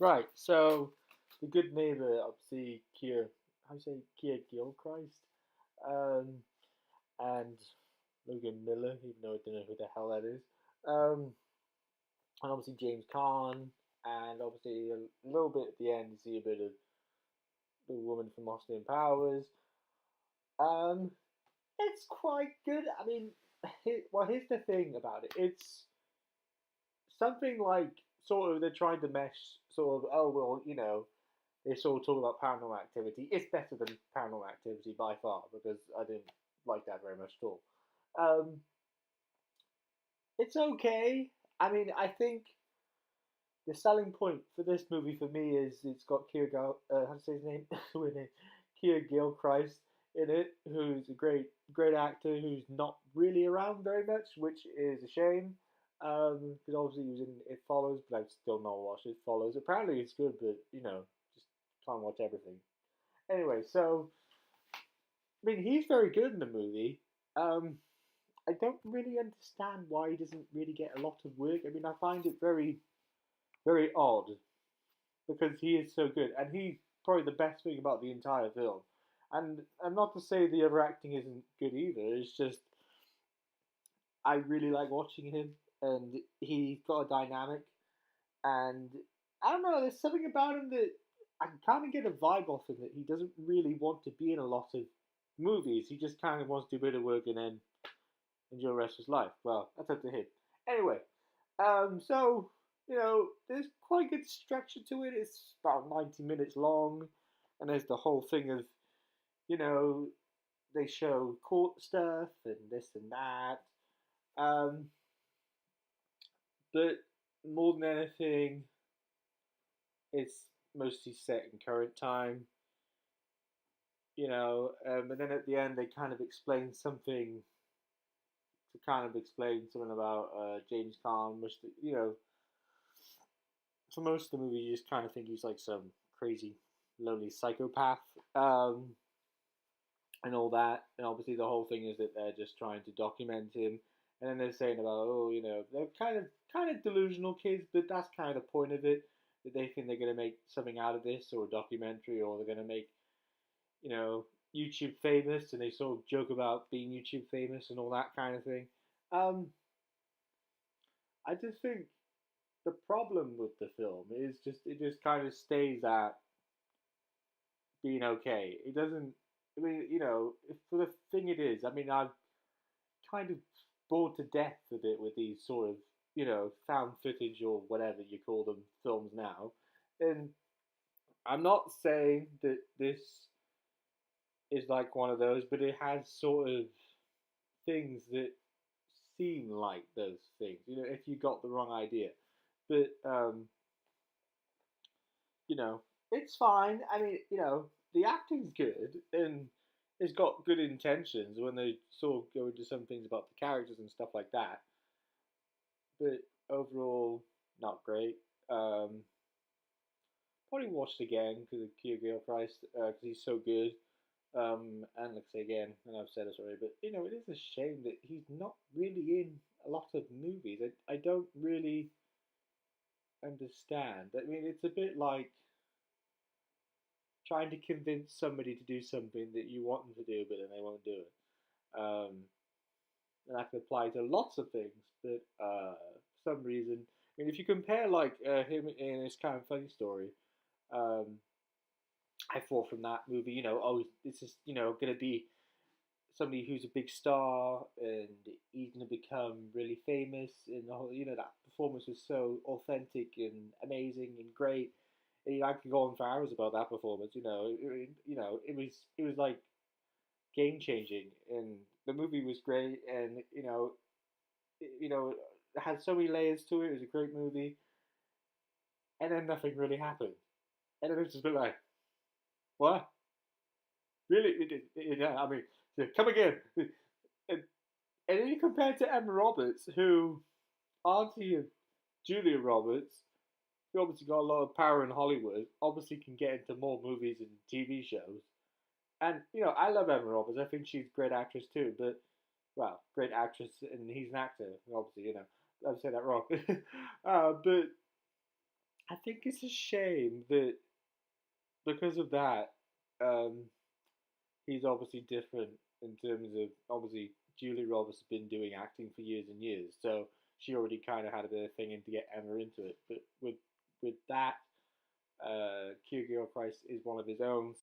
Right, so the good neighbour, obviously, how do you say, Keir Gilchrist, um, and Logan Miller, even though I don't know who the hell that is, um, and obviously James Caan, and obviously a little bit at the end, you see a bit of the woman from Austin Powers. Um, it's quite good. I mean, here's the thing about it. It's something like sort of they're trying to mesh sort of well they sort of talk about paranormal activity. It's better than paranormal activity by far because I didn't like that very much at all. Um, it's okay. I mean, I think the selling point for this movie for me is it's got how to say his name? Keir Gilchrist in it, who's a great actor who's not really around very much, which is a shame. Because obviously he was in It Follows, but I've still not watched It Follows. Apparently it's good, but just can't watch everything. Anyway, so I mean he's very good in the movie. Um, I don't really understand why he doesn't really get a lot of work. I mean, I find it very odd because he is so good, and he's probably the best thing about the entire film. And not to say the other acting isn't good either. It's just I really like watching him, and he's got a dynamic, and I don't know. There's something about him that I kind of get a vibe off him that he doesn't really want to be in a lot of movies. He just kind of wants to do a bit of work and then enjoy the rest of his life. Well, that's up to him. Anyway, so there's quite good structure to it. It's about 90 minutes long, and there's the whole thing of you know they show court stuff and this and that. Um, but more than anything, it's mostly set in current time. And then at the end they kind of explain something to kind of explain something about James Caan, which for most of the movie, you just kind of think he's like some crazy, lonely psychopath, um, and all that. And obviously, the whole thing is that they're just trying to document him. And then they're saying about, oh, they're kind of delusional kids, but that's kind of the point of it. That they think they're going to make something out of this, or a documentary, or they're going to make, you know, YouTube famous, and they sort of joke about being YouTube famous and all that kind of thing. Um, I just think the problem with the film is just it just kind of stays at being okay. It doesn't. I mean, for the thing it is. I mean, I've kind of bored to death with it with these sort of found footage or whatever you call them films now, and I'm not saying that this is like one of those, but it has sort of things that seem like those things. If you got the wrong idea, but you know, it's fine. I mean, the acting's good and it's got good intentions when they sort of go into some things about the characters and stuff like that. But overall, not great. Probably watched again because of Keir Gilchrist because he's so good. And like I say again, and I've said this already, but it is a shame that he's not really in a lot of movies. I don't really understand. I mean, it's a bit like trying to convince somebody to do something that you want them to do, but then they won't do it. And that can apply to lots of things, but for some reason, I mean, if you compare like him in his kind of funny story, um, I thought from that movie, oh, this is going to be somebody who's a big star and he's going to become really famous, and the whole, that performance was so authentic and amazing and great. And, I could go on for hours about that performance. It was like game changing, and the movie was great, and it had so many layers to it. It was a great movie, and then nothing really happened, and it was just a bit like, what? Really? Yeah, I mean, yeah, come again. And, and then you compare it to Emma Roberts, who Auntie of Julia Roberts, who obviously got a lot of power in Hollywood, obviously can get into more movies and TV shows. And I love Emma Roberts. I think she's a great actress too. But great actress, and he's an actor. Obviously, I've said that wrong. But I think it's a shame that because of that, um, he's obviously different in terms of obviously Julie Roberts has been doing acting for years and years, so she already kind of had a bit of thing in to get Emma into it. But with that, Keir Gilchrist is one of his own,